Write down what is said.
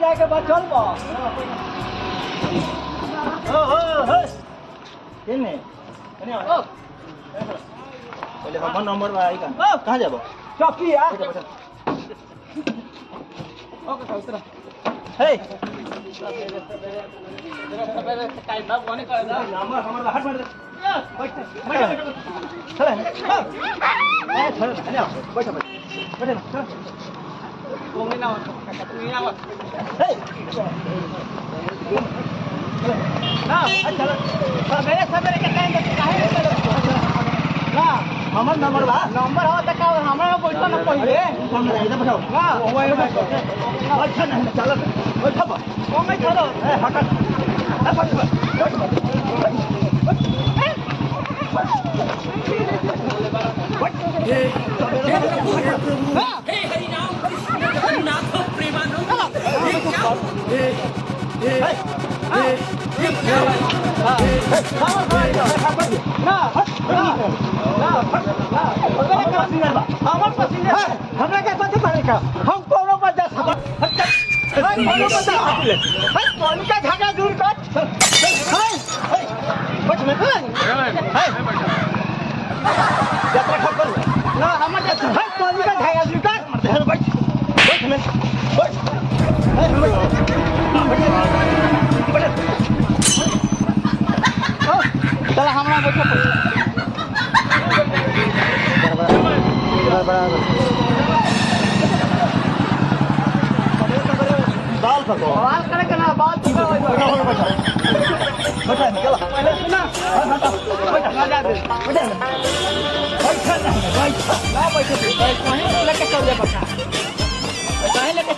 जाके बस चल बा हो केने केने ओ पहले हमर नंबर बा आई का कहां जाबो चौकी आ ओके उतर हे सवेरे टाइम ना कोने कर नंबर हमर बाहर मार दे बैठ चल चल बैठ कोंगे ना तू ना हे ना चल सवेरे के टाइम पे काहे ना हमर नंबर बा नंबर हो त का हमरा बैठ ना पहिले हम इधर बैठो ना मोबाइल में अच्छा नहीं चल बैठ बा कोंगे चलो ए हट बैठ हे हरि नाम नाथ प्रेमानंद हमरा के साथ बने का हम कोनो बच्चा सब कोनो का झगड़ा दूर कर बैठ में यात्रा खबर ना हमर जाता है कोनो का झगड़ा दूर कर बैठ बैठ में बैठ चल हमरा बैठो बाल सको बाल करे के ना बाल ठीक हो बैठा चल पहले सुना बैठा ना जा दे बैठा ना बैठ ना बैठ कहीं लेके चल जा बैठा